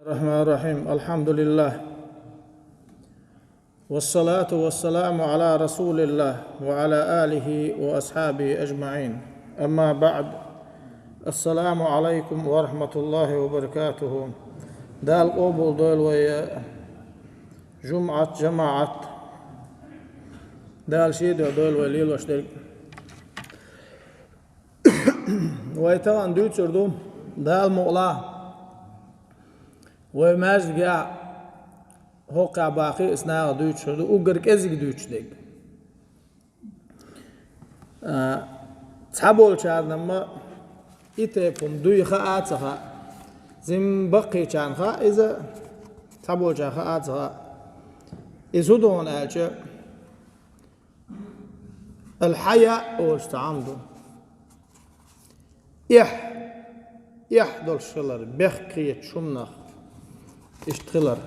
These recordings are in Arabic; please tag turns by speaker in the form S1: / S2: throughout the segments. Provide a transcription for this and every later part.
S1: الرحمن الرحيم. الحمد لله والصلاة والسلام على رسول الله وعلى آله وأصحابه أجمعين. أما بعد، السلام عليكم ورحمة الله وبركاته. دال قبول دول ويا جماعة دال شيد دول وليل وشترك ويتوان دوت سردوم دال مغلا ومازجع هوقع باقي اسنا دوت شردو وقرك ازق دوت شدق تحبول شارنا ما يتيبهم دوي خاءات سخاء زم بقي كان خاء إذا تحبول شان خاءات سخاء يسودون آلشا الحياء واشتعامدو يح دول شلر بخقية شمنخ اشتغلر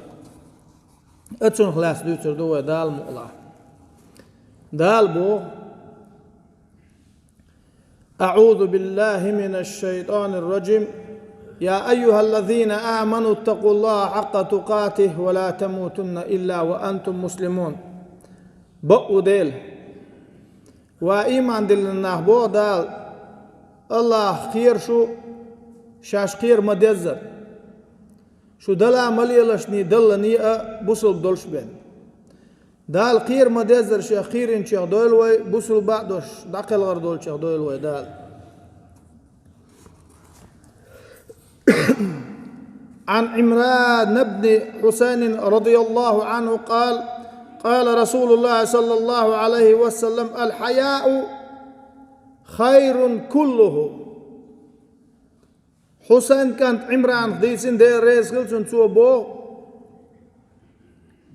S1: اتسون خلاص دوتر دو دال مؤلا دال بو أعوذ بالله من الشيطان الرجيم يا أيها الذين آمنوا اتقوا الله حق تقاته ولا تموتن إلا وأنتم مسلمون بقو ديل وإيمان دلنا بو دال الله خير شو شاش خير مدزر شو دلا مليلشني دلني بوصل دولش بين دال خير مدزر شيخ خير ان شيخ دويل وي بوصل بعدوش داخل غير دول شيخ دويل وي دال عن عمران بن حسين رضي الله عنه قال رسول الله صلى الله عليه وسلم الحياء خير كله. حسين كانت عمران خديسين دير ريس خلصن سو بو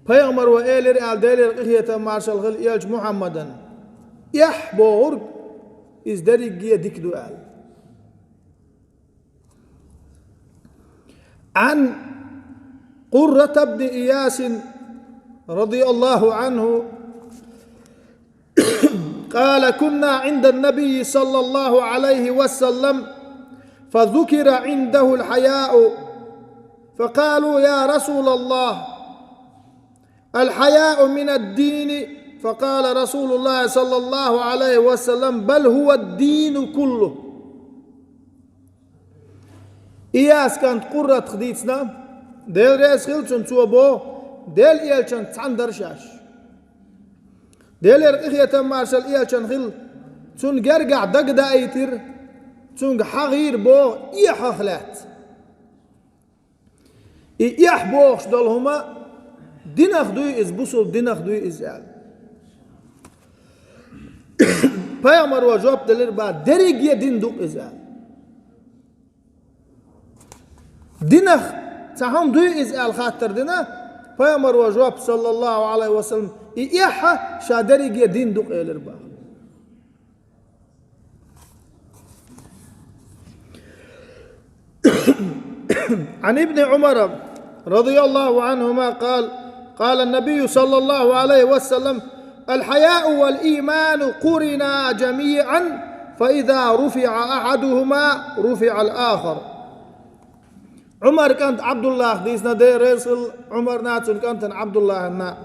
S1: بيغمر وإيلر آل ديلر قخية مارشال خل إيالج محمدا يحبو غرق إز داري قيا ديك دوال عن قرة بن إياس رضي الله عنه قال كنا عند النبي صلى الله عليه وسلم فذكر عنده الحياء فقالوا يا رسول الله الحياء من الدين فقال رسول الله صلى الله عليه وسلم بل هو الدين كله. إياس كانت قرة خديتنا ديل ريس خلچن توبو ديل إيالچن تاندر شاش ديل إخية مارشال إيالچن خل تون قرقع دقدا ايتر تونغ حغير بو إيح خلات إيح بوخش دولهما دينخ دوي إز بوصل دينخ دوي إز آل پیامبر و جواب دلر با دريق دين دوق إز آل دينخ تهم دوي إز آل خاطر دينا پیامبر و جواب صلى الله عليه وسلم إيح شا دريق دين دوق إلر با عن ابن عمر رضي الله عنهما قال النبي صلى الله عليه وسلم الحياء والإيمان قرنا جميعا فإذا رفع أحدهما رفع الآخر. عمر كانت عبد الله ديسنا دي رسل عمر ناتن كانت عبد الله النا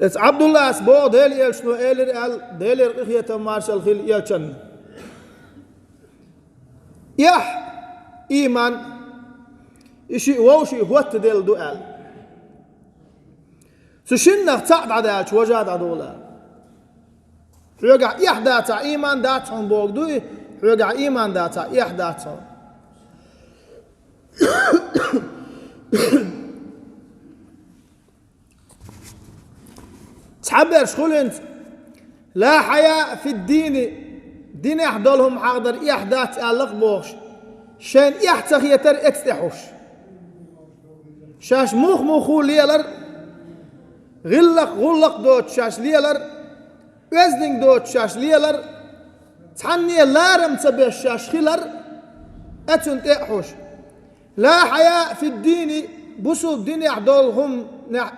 S1: اس عبد الله سبو ديل يلشنو إيلر ديل إخية مارشال خيل يلشن يح إيمان إشي ووشي هوت ديل دوال سشنخ تعد عدالش وجاد عدولا حيوغا يح داتا إيمان داتهم بوغ دوي حيوغا إيمان داتا يح داتهم تحبرش خلنت لا حياء في الدين دين يحضلهم حقدر يحدات ألق بوغش شان يحتخ يتر اكستحوش شاش مخو ليلر غلق دوت شاش ليلر وزدين دوت شاش ليلر تحني لارم تبي شاش خلر اتون تحوش لا حياء في الدين بوسو الدين يحضلهم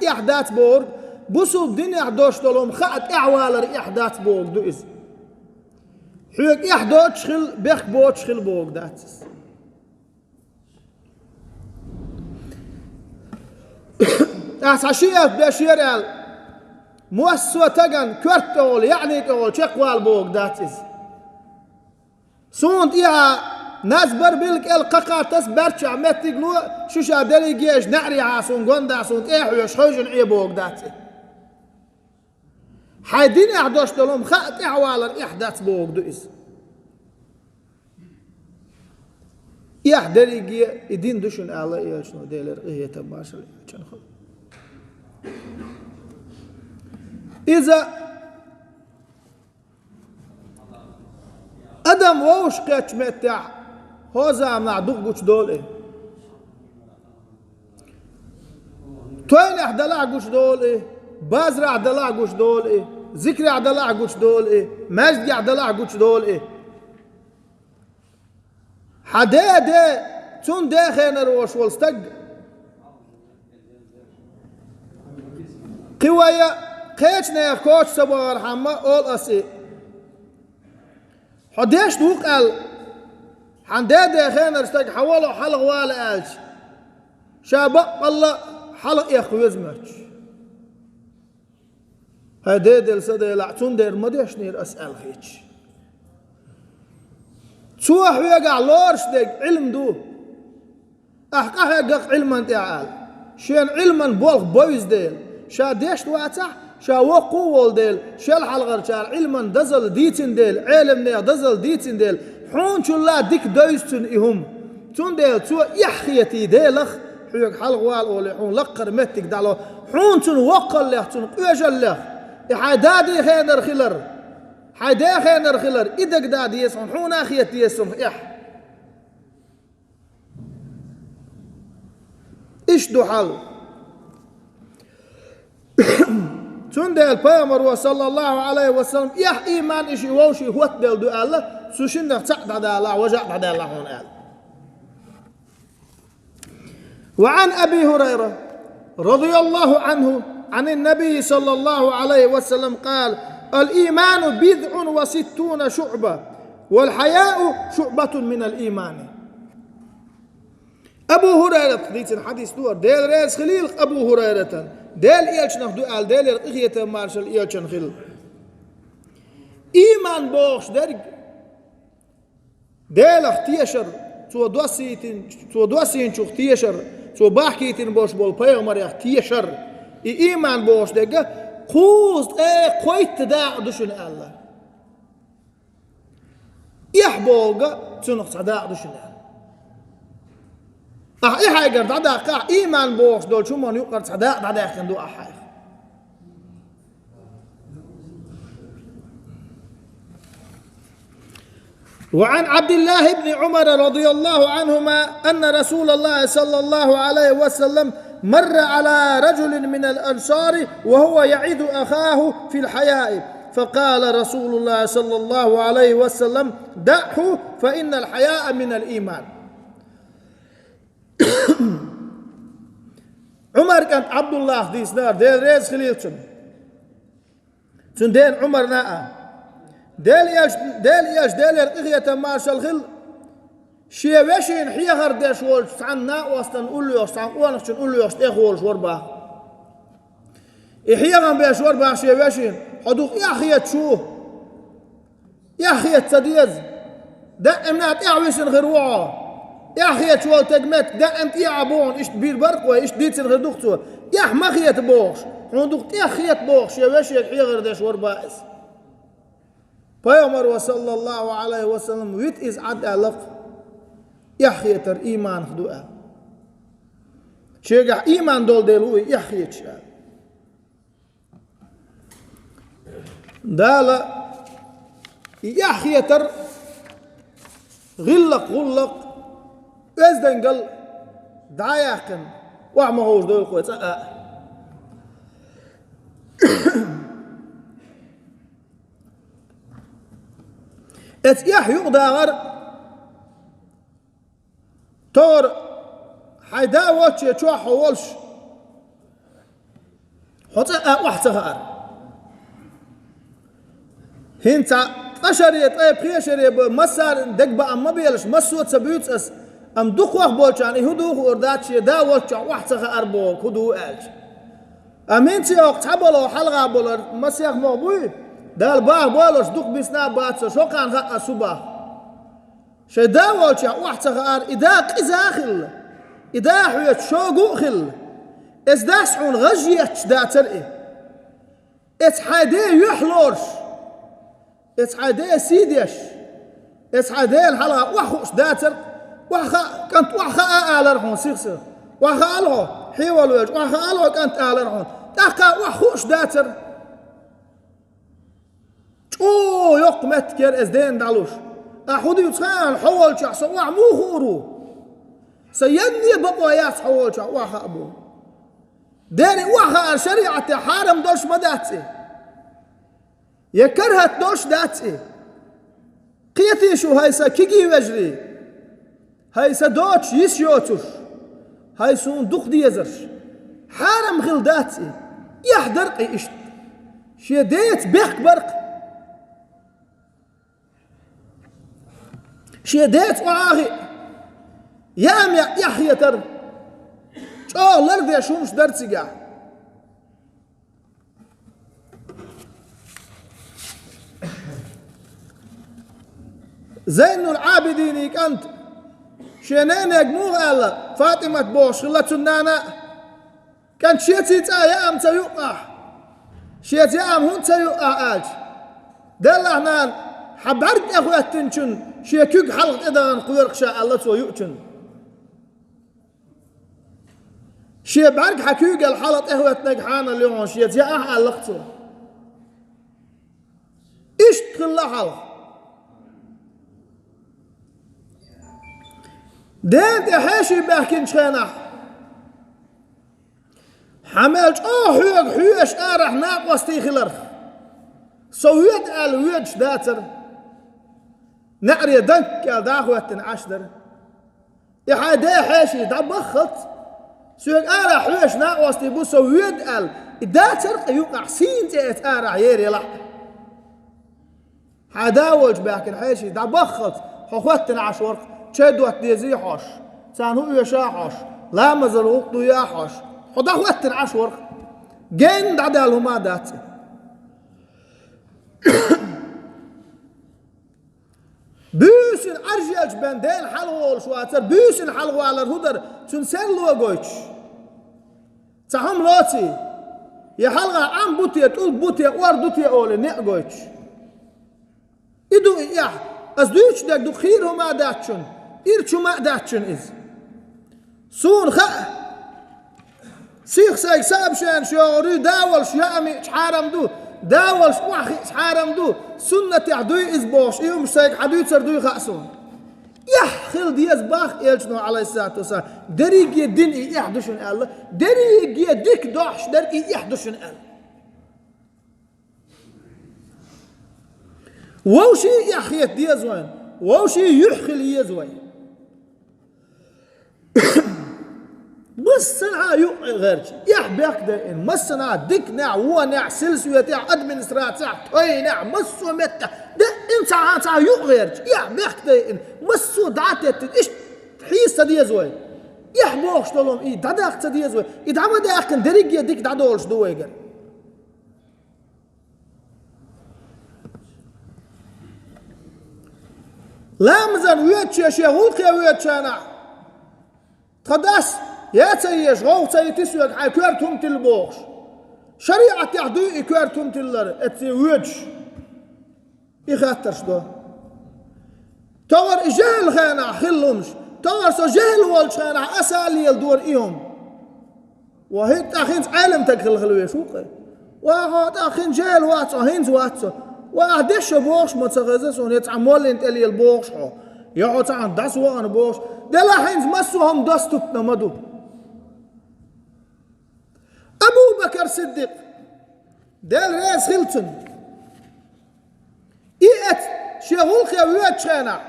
S1: يحدات بوغ بوسو الدين يحضوش دولهم خات اعوالر يحدات بوغ دو إز حيوك يحدوش خل بيخ بوغ خل بوغ داتس عشيات بشير موسوة تجن كرتول يعني تقول شقوال بوق داتز سوند إيها ناس بربلك القاقاتس برشا متقلو شوشا دلي جيش نعري عاسون قندا سوند إيحو يشخوجن عيبوق داتز حيدين إحدوش دلهم خات إحوالا إحداث بوق دوئس دلي جي إدين دوشن الله إيشنو ديلر إيه تباشر إيشنو إذا أدم ووش قيتش متع هوزا معدوق قوش دول إيه توين أحدلاع قوش دول إيه بازر أحدلاع قوش دول إيه ذكر أحدلاع قوش دول إيه مجد أحدلاع قوش دول إيه حديدة تون داخل روش والستق قوايا قيتنا كوش سبار حما أول أسي حديش دوق قال حندادة خينا رستق حوالو حلق والا قالش شابق الله حلق يخو يزمج هديد السدى لعتون دير مديش نير أسأل خيش تسوح ويقع لورش ديك علم دو أحقا يقع علما تعال شين علما بولغ بويز ديل شا ديش واتح شا وقوول ديل شا الحلغر شا علما دزل ديتن ديل علم نيا دزل ديتن ديل حون شو لا ديك دويستن إهم تون ديل تو يحخيتي ديلخ حيوك حلغ وال أولي حون لقر متك دالو حون تون وقل له تون قيجل له إحادادي خينر خلر حيدا خينر خلر إدك دادي يسون حون آخيتي يسون إيش دو حل تندل بيامر صلى الله عليه وسلم إيمان إشي ووشي هو تدل دو الله سوشنك تقدع دا الله وجع دا الله هون قال وعن أبي هريرة رضي الله عنه عن النبي صلى الله عليه وسلم قال الإيمان 69 شعبة والحياء شعبة من الإيمان أبو هريرة حديث دور ديل ريس خليل أبو هريرة ديل إيلش نخدو قال ديل إغية مارشال إيلش نخل إيمان بوش درج ديل اختيشر تو دوسين شو اختيشر تو باحكيتين بوش بول بيغمر اختيشر إيمان بوش درج خوز قويت داع دشن الله يحبوغ تنقص داع دشن الله إيه حاجة داع قاع إيمان بوش دول شو من يقرص داع خندو أحايخ وعن عبد الله بن عمر رضي الله عنهما أن رسول الله صلى الله عليه وسلم مر على رجل من الأنصار وهو يعيد أخاه في الحياء فقال رسول الله صلى الله عليه وسلم دعه فإن الحياء من الإيمان عمر كانت عبد الله دي سنار ديل ريز خليلتن تندين عمر ناء ديل الإغية مارشال خل شيوشين حيغر ديش وولش عن ناء وستن أوليوش عن أولش أوليوش إخوالش وربا إحيغن بيش وربا شيوشين حدوق ياخيت شو ياخيت سديز دائمنات إعويسن غير وعا ياخيت شو تجمت دائمت إعبون إيش بير برقوة إيش ديتسن غير دكتور ياح مخيت بوخش حدوق ياخيت بوخش شيوشين حيغر ديش وربا إس Peygamber sallallahu aleyhi ve sellem vit iz adalık yahyeter iman khdu'a. Şega iman dol delu yahyet. Dala yahyeter غلق özden gal dayakın wa ma hoş dol qoysa et yahyu dağar tor hayda watch ço hawalş hota wahtagar hinta qashariyat ay qiyashariya masar dagba amma bielsh maswat sabut as am dukhwakh bolchan hudu ordat da watch wahtagar bo hudu alj أمين سياق تبلو حلقة بولر مسيح مغبوي دال باه بولش دوق بسنا باتسو شو كان غا صباح شدا والشا واحد غار إذا قزاخل إذا حيت شو قوخل إز داسعون غجيت داتر إس حادي يحلوش إس حادي سيديش إس حادي الحلقة وحوش داتر وحا كانت وحا آل رحون سيخسر وحا آلهو حيوال ويج وحا آلهو كانت آل رحون تاقا وحوش داتر شو يقمت كير إز دين دالوش أحودي يتخان حول شا سواع مو خورو سيني بقويات حول شا وحا أبو ديري وحا الشريعة حارم دوش مداتي يكرهت دوش داتي قيتي شو هايسا كيجي وجري هايسا دوش يسيوتوش هايسون دوخ ديزرش حارم غل داتي يحضر قيشت شي ديت بيحك برق شي ديت وعاغي يام يحيى تر شو الارض يا شو مش درسي قاع زين العابدين كانت شنينك مو قال فاطمة بوش خلت سنانا كانت شيتي يا ام تيقع شيتي يا ام هون تيقع اج دل هنا حبرت اخوات تنشن شيكوك حلق اذا قيرق شاء الله تو يؤتن شي بعرق حكيوك الحلط اخوات نجحانا اليوم شيتي يا حلقته ايش تخلى حلق دين تحاشي باكين شخينا حملت حيوش ارح ناقوس تيخلرخ سويت الويج داتر نعري دنك داخوة عشدر يحادي حاشي دبخت سويت ارح حيوش ناقوس تيبو سويت داتر يوقع سين تيت ارح يري لح حداوج باكين حاشي دبخت حخوتنا عشورق شدوت ديزي حوش سانو يشا حوش لا مزل وقتو يا حوش حدا وقت عشور جين دعدالو ما داتي بيسن ارجيج بندين حلوول شواتر بيسن حلو على الهدر تنسلو قويش تهم لوتي يا حلقة عم بوتي تقول بوتي واردوتي اولي نقويش إدو إياه أزدوش داك دو خيرو ما داتشن إرشو ما داتشن إز سون خا سيخ سايق سابشان شعوري داول شيامي شحارم دو داول شواخي شحارم دو سنة عدوي إز بوش إيو مش سايق عدوي تردوي خاسون يح خل ديز باخ إلشنو عليه الصلاة والسلام دريق يدين إي يحدشن الله دريق يديك دوحش دريق يحدشن الله ووشي يحيت ديز وين ووشي يحخل يزوين بس صنعاء غيرش يحبك ده إن مسنا ديك نع ونع سلسلة تاع أدمنستراتيع توي نع مسو متى ده إن ساعة غيرش يحبك ده إن مسو دعتت إيش حيسة دي زوين يحبوش تلهم إيه دعك دي زوين إدعم ده أكن دريج يديك دعدولش دويجر لا مزن ويتش يا شيخ ولقي ويتش أنا تقدس يا تيش غو تيتسوك حكرتهم تلبوش شريعة يحدو كرتهم تلر اتي ويتش يخاطرش دو تور جهل خانا خلهمش تور سو جهل والش خانا اسالي الدور ايهم وهي تاخين عالم تكل خلوي شوقي وهو تاخين جهل واتو هينز واتو وأهدش بوش متغزسون يتعمل انت اللي البوش يقعد عن داس وان بوش ده لا حين مسوهم دستنا مدو أبو بكر الصديق ده الرئيس خلتن إيت شغل خيوات شانا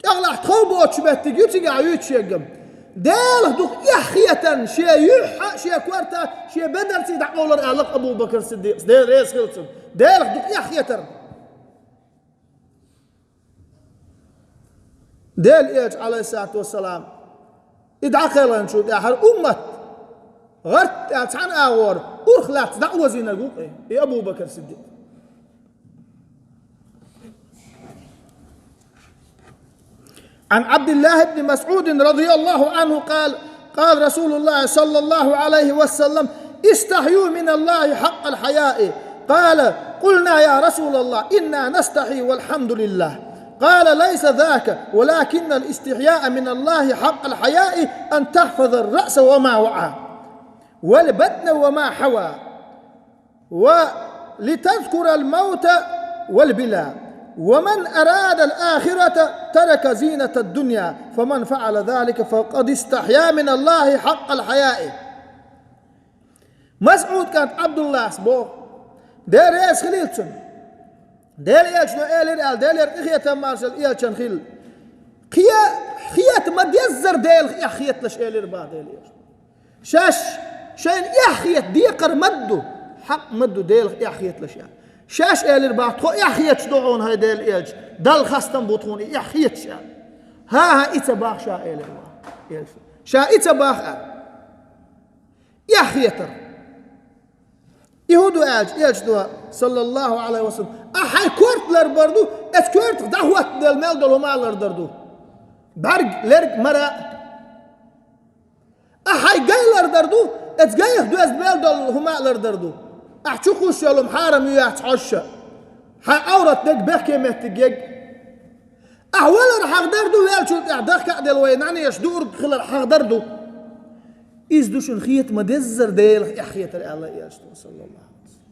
S1: أغلى تخوبوت شبت تجيتي قاعد شيء ده دوك يحية شيء يح شيء كورتا شيء بدل سيد عقول الألق أبو بكر الصديق ده الرئيس خلتن ده دوك يحية ده الإيج عليه الصلاة والسلام إدعى خيرا شو ده أمة غرت عن آور أرخلات دعوة زين الجوق يا أبو بكر الصديق. عن عبد الله بن مسعود رضي الله عنه قال رسول الله صلى الله عليه وسلم استحيوا من الله حق الحياء. قال قلنا يا رسول الله إنا نستحي والحمد لله. قال ليس ذاك ولكن الاستحياء من الله حق الحياء أن تحفظ الرأس وما وعى والبدن وما حوى ولتذكر الموت والبلاء ومن أراد الآخرة ترك زينة الدنيا فمن فعل ذلك فقد استحيا من الله حق الحياء. مسعود كانت عبد الله سبو دير ياس خليلتن دير ياس نو إيلر دير إخية مارسل إيلتن خيل خيات ما ديزر ديل إخيات لش إيلر بعد ديل شاش شين إخيات ديقر مدو حق مدو ديل إخيات لش شاش إيلر بعد خو إخيات شدعون هاي ديل إيلج دل خستن بطوني إخيات شا ها إتباخ شا إيلر بعد شا إتباخ إخياتر يهودو إيجدوا صلى الله عليه وسلم أحي كورتلر بردو كورت دعوة دل مال دل همالر دردو برق لرق مرا أحي جايلر دردو جايه دو مال دل همالر دردو أحشوكوش يلوم حارم يحتعشى حي أورت دق بحكي مهتجيج أحولر حق دردو ويالشوت أعداك عدل وينعني يشدور خلال حق دردو إزدوشن خيط مدزر ديل إحيات الله يجدو صلى الله عليه وسلم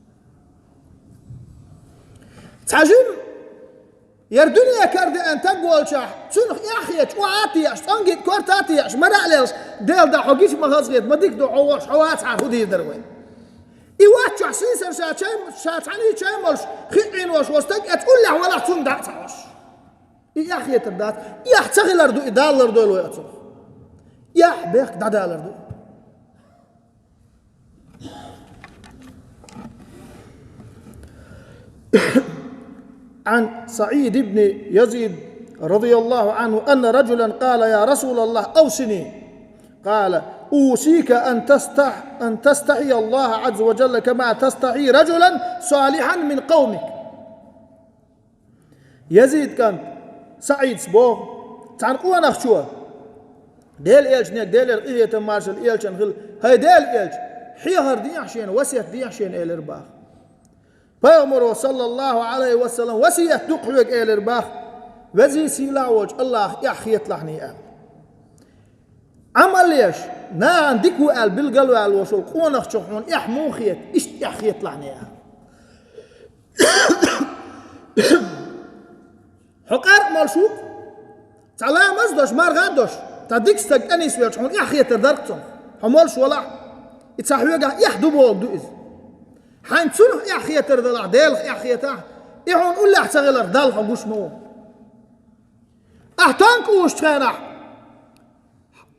S1: تعجم يردنيا كارد أن تقول شاح سنخ إحيات وعاتياش تنجد كورتاتياش مرعليش ديل دا حقيش مغازغيت مديك دو عواش حوات عهودي دروين إيوات شحسين سر شاتعني شاملش خيعين واش وستك أتقول له ولا تون دعت عواش إحيات الدات يحتغل أردو إدال أردو لو يأتو يح بيخ دعدال أردو. عن سعيد بن يزيد رضي الله عنه أن رجلا قال يا رسول الله أوصني. قال أوصيك أن تستحي الله عز وجل كما تستحي رجلا صالحا من قومك. يزيد كان سعيد سبوه تعنقوا نخشوه ديل إيلش نيك ديل إيه مارشل إيلش نخل هاي ديل إيلش حيهر دي عشان وسيت دي عشان إيل إرباخ فيأمر صلى الله عليه وسلم وسيت دقوق إيل إرباخ وزي سيلاوج الله يحخي يطلعني آل عمل ليش ناعن ديكو آل بالقلو آل وشول قونخ شخون إحمو خيط إشت يحخي يطلعني آل حقار مالشوك تعالى مزدوش مار غادوش تديك ستك أنيس ويرشحون يحخي تدركتهم حمولش ولا يتساحويقا يحدو بوك دو إذ حين تسنح يحخي تردلع ديل يحخي تاح يحون قول لح تغيلر دال حقوش مو أحتانك وش تخينح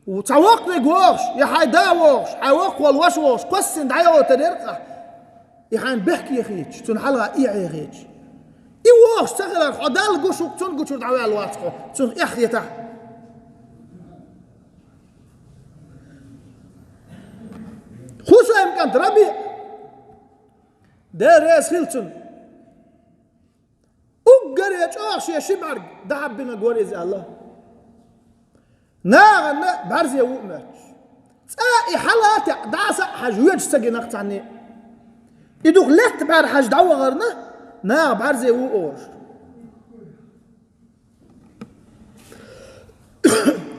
S1: وتعوق لك ووش يحاي دا ووش حيوق والوش ووش قسن دعيه وتدرقه يحين بحكي يخيج تنحلغا إيعي يخيج إيووش تغيلر حدال قشوك تنقشو دعوه الواتقو تسنح يحخي تاح خصوصا يمكن تربي دار ياس خلتن أقر يتشاخش يا شبعرق دعب بنا قول إذا الله ناغن بعرز يوق ماتش تساقي حالات دعسة حاج ويج ساقي نقط عني يدوك لحت بعر حاج دعوة غرنا ناغ بعرز يوق أورش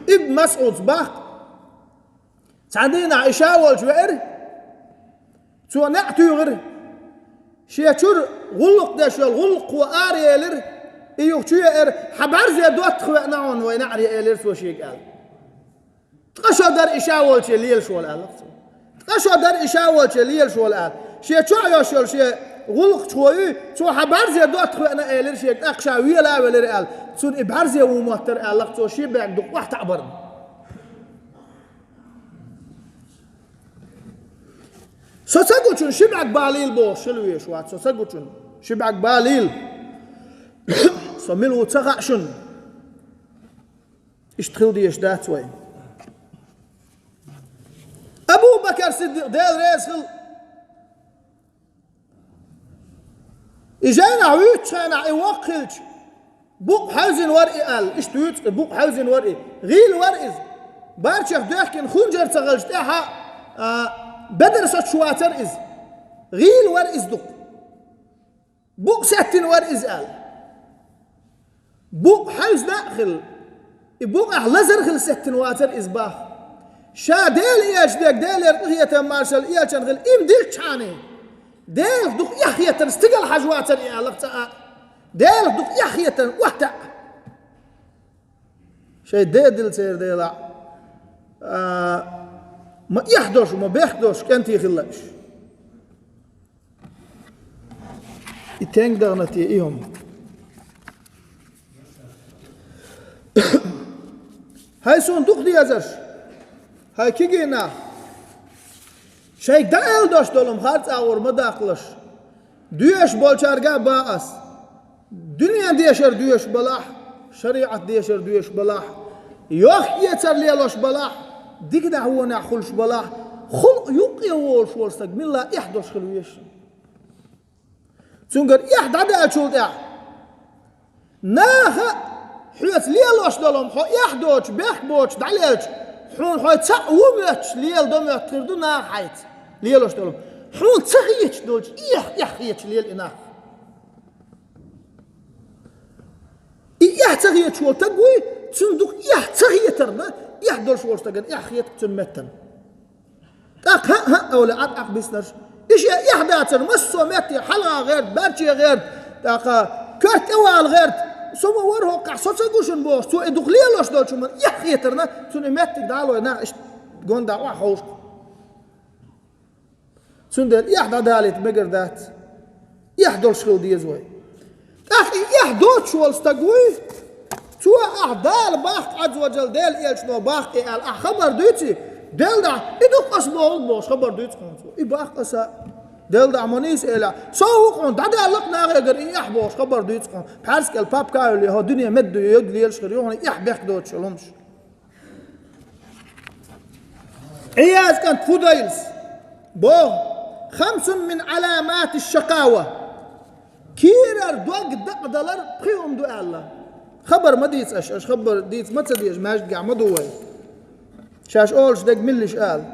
S1: ابن مسعود صباح تعدينا عيشا والجوائر سوى نعتو يغر شيشور غلق داش الغلق وآري إلر إيوه شو يقر حبار زي دوت خوانعون وينعري إلر سوى شيء قال تقشو در إشاول شيء ليل شو الآن تقشو در إشاول شيء ليل شو الآن شيء شو يشول شيء غلق شوي سوى حبار زي دوت خوانع إلر شيء أقشا ويلا ولا قال سون إبحار زي وموتر قال لك سوى شيء بعد واحد عبرنا سوسقوشن شبعك باليل بو شلويش وات سوسقوشن شبعك باليل سميلو تغاشن اشتخل دي اشدات وين ابو بكر صديق ديل رئيس خل إجانا عويت أنا يوقلش بوق حوزن ورقي قال إيش تويت بوق حوزن ورقي غيل ورقي بارشخ دوحكن خنجر تغلش تاها بدر صوت شواتر إز غيل ورقي دق بوق ساتن ورقي قال بوق حوز داخل بوق أحلزر خل ساتن واتر إزباه شا ديل إيش ديك ديل يرقية مارشال إيش غل إم ديك شاني ديل دق يخية استقل حجواتر إيه لقطة ديل دق يخية وحدة شيء ديل سير ديلا ما يحدوش وما بيحدوش كانت يخلش يتنق دغنتي إيهم هاي صندوق دي أزرش هاي كيجينا شيء دايل دوش دولم خارج أور مداخلش ديش بالشارقة باس دنيا ديشر ديش بلاح شريعة ديشر ديش بلاح يوخ يتر ليلوش بلاح ديك دا هو ناخلش بلاح خلق يقي وولش ورستك من لا يحدوش خلويش تنقر يحد عدا أشود ناخ حيث ليلوش دولم خو يحدوش بيخبوش دعليش حون حوي تسعومتش ليل دومت تردو ناخ حيت ليلوش دولم حون تسخيتش دولش يخيتش ليل إناخ تسخيتش وول تقوي تصندوق تسخيترنا يحدوش ورستقن يخيت تنمتن تاق ها أولا عق بيسنرش إيش يحداتر مسو متي حلقة غير بارشي غير تاق كرت اوال غير سوما وره قصص غوشن بوس تو ادوق ليلوش دولش من يخيترنا تنمتك دالو نا ايش غوندا واخوش سندل يحدا دالت بقردات يحدوش خل ديزوي أخي يحدوش والستقوي تو أعدال باخ عز وجل ديل إيش نو باخ إيال خبر دوتي ديل دا إدوك أسمعون بوش خبر دوتي خانسو إباخ أسا ديل دا عمانيس إيلا سوقون دا لقنا غير إيح بوش خبر دوتي خان بحرسك الباب كايو اللي هو دنيا مدو يدلي يلشخريون إيح بيخ دوتش لهمش عياز كانت فودايلز بو 5 من علامات الشقاوة كيرر دوق دق دلر بخيهم دو الله خبر ما ديت اش خبر ديت ما تديش ماش قاع ما دوي شاش اولش دق ملش قال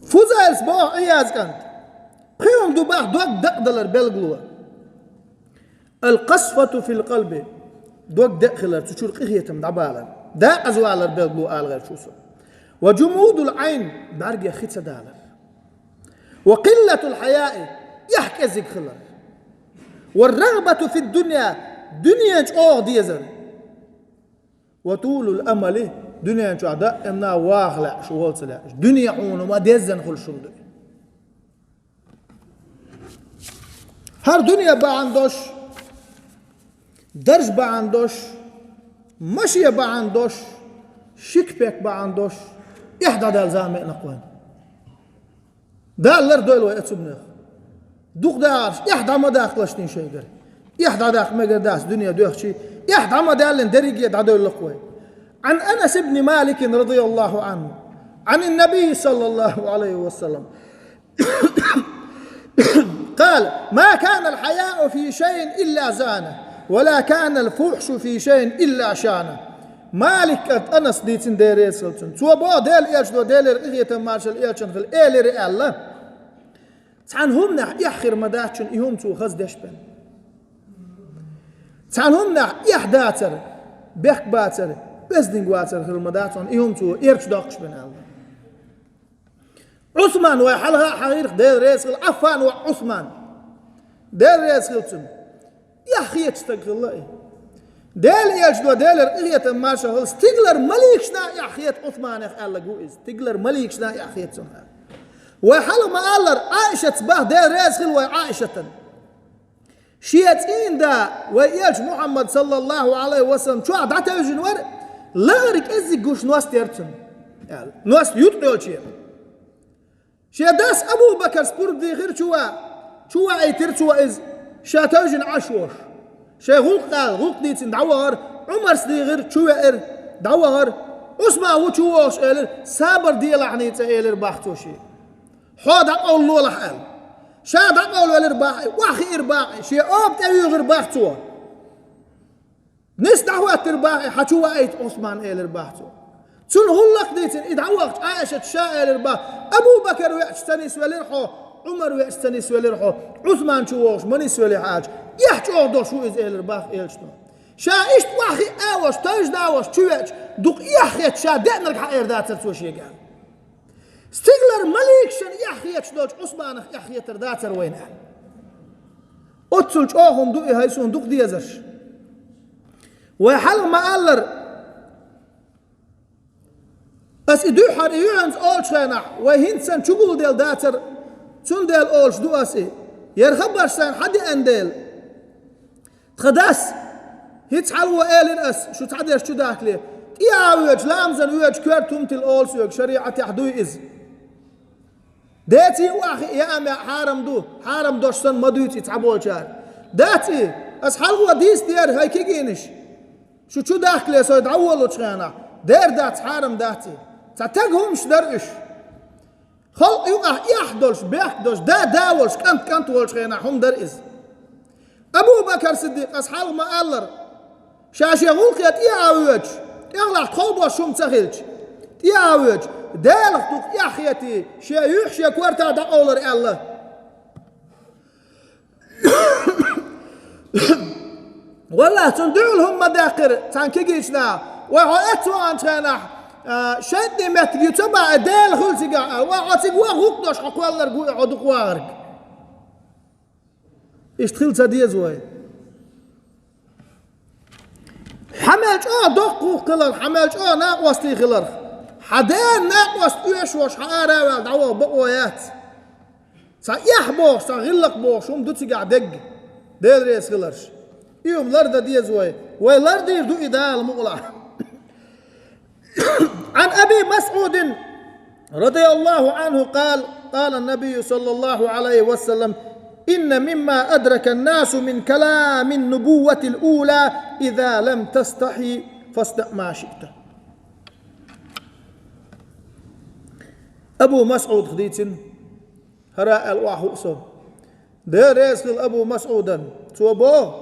S1: فوزالس بو عياز كانت بخيهم دو باخ دوق دق دلر بلغلو القصفة في القلب دوق دق خلر تشور قهيتم دعبالا دا ازوالر بلغلو قال غير شوسو وجمود العين بارق خيتsa دالر وقلة الحياء يحكي زيك خلر والرغبة في الدنيا دنيا اوغ ديزر وطول الامل دنيا شو عدا امنا واغلا شو هول سلا دنيا عون ما ديزن خل شو هر دنيا با عندوش درج با عندوش مشي با عندوش شيك بيك با عندوش إحدى دال زامئ نقوان دال لر دول ويأتسبنخ دوق دارش إحدى ما داخلشتين شيء قري إحدى داخل ما قرداس دنيا دوخ شيء إحدى ما دالن دريق يدعدو اللقوين عن أنس بن مالك رضي الله عنه عن النبي صلى الله عليه وسلم قال ما كان الحياء في شيء إلا زانه ولا كان الفحش في شيء إلا شانه مالك أنس ديتين ديري سلطن سوى بو ديل إيش دو ديل إغية مارشال إيشن خل إيلي رئالة تسعن هم نح يحخر مداتشن إيهم تو خز دشبن تسعن هم نح يحداتر بيخ باتر بزدنگ واتر خل مداتشن إيهم تو إيرش داقش بن الله عثمان ويحلها حقيق ديل ريس خل عفان وعثمان ديل ريس خلتن يحخي يتستقل الله ديل إيش دو ديل إغية ماشا هل ستيغلر مليكشنا يحخيت عثمان يخال لقوئز تيغلر مليكشنا يحخيت سنها وحلو ما قالر عائشة تباه ديل ريس خل وعائشة شيئتين دا وإيش محمد صلى الله عليه وسلم شو عدعته جنور لغرك إزي قوش نواس تيرتن نواس يطلعوا شيء داس أبو بكر سبورد دي غير شو أي ترتوا إز شاتوجن عشوش شيء غلق ديتن دعوار عمر سدي غير شو دعوار عثمان وشوش إلر صبر ديال عنيت إلر باختوشي حاد أقول له لحال شاد أقول له إرباح واخي إرباح شيء أب تأوي إرباح توا نستحوى إرباح حشوا أيت عثمان إلر باختو تون هلق ديتن إذا وقت عائشة شاء إلر أبو بكر ويستني سولرحو عمر ويستني سولرحو عثمان شوش مني سولي حاج يحجو دو شو إز إلر باخ إلشتو شا إشت واخي أوش تاج داوش تشويش دوق يحيت شا دقنا لك حقير داتر توشي قال ستيغلر مليك شن يحيت دوج عثمان يحيت داتر وين أتسلج أوهم دوقي هايسون دوق ديزرش وحلق ما قالر أس إدو حر يعنز أولش خينا وهنسان شغل ديل داتر تون ديل أولش دو أسي يرخبر سان حد أنديل تخداس هيت حلوة إيلين أس شو تعديش شو داخلي يا ويج لامزن ويج كويرتم تل أولس ويج شريعة يحدوي إز داتي واخي يا أمي حارم دوشسن مدويت يتعبوا شار داتي أس حلوة ديس دير هاي كيجينش شو داخلي سو يدعولوا تشغانا دير دات حارم داتي تعتقهمش درقش خلق يوقع يحدلش بيحدلش داولش كانت ولش خينا هم درقز أبو بكر صديق أصحاب ما قالر شاشي غوقيت يعوج يغلق خوبه شوم تخيلش يعوج دالك دوك يحيتي شيء يحشي كورتا دا أولر الله والله تندعوا لهم مداقر تنكيجيشنا وعأتوا عن تنح شدني متر يتبع دال خلصي قال وعطيك وغوقدش حقوالر قوي عدوك وارك اشتغلت دي زوي حملج دقو قلر حملج ناقوس لي خلر حدان ناقوس يشوش حارة دعوة بقويات يحبوش غلق بوش دوتي قاعد دق ديل ريس خلرش يوم لرد دي زوي ويلرد يردو إدال مغلع عن أبي مسعود رضي الله عنه قال النبي صلى الله عليه وسلم إن مما أدرك الناس من كلام النبوة الأولى إذا لم تستحي فاصدع ما شئت. أبو مسعود خديتن هراء الواحو أصب دير يسخل أبو مسعودا توبو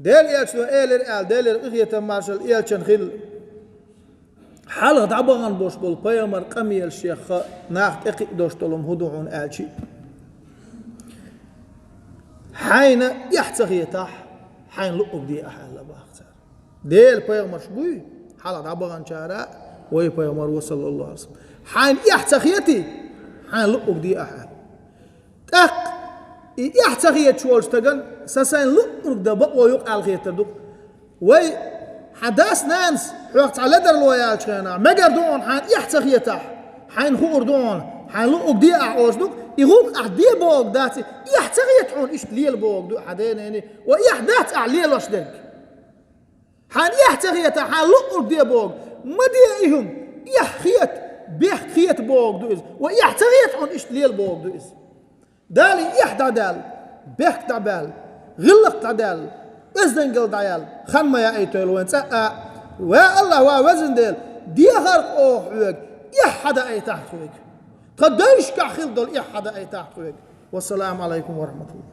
S1: دير يأتشنو إيلر آل دير إغية مارشال إيلشن خل حالة دعبغان بوش بول بيامر قمي الشيخ ناخت إقي دوشتلهم هدوعون آلشي حين يحتغيتح حين لقب دي أحال لباختار ديل بيامر شبوي حالة دعبغان شارع وي بيامر وصل الله عليه وسلم حين يحتغيتي حين لقب دي أحال تاق يحتغيت شوالش تغن ساسين لقب دا بقوة يقع الغيتر دوك وي حداس نانس وقت على در الويال شينا مجر دون حين يحتغيتح حين خور دون حين لقب دي أحوش دوك يغوك أحدي بوك داتي يحتغيت عون إيش ليل بوك دو حدين يعني ويحدات أعليل وشدك حين يحتغيت حين لقب دي بوك مديئهم يحخيت بيحخيت بوك دو إز ويحتغيت عون إيش ليل بوك دو إز دالي يحدى دال بيحك تعبال غلق تعدال إذن قل دعيال خان ما يأيتو الوين سأ والله وزن ديل دي غرق أوح يحدى أي تحت قديش كحيل دول يحدى أي تحت والسلام عليكم ورحمة الله.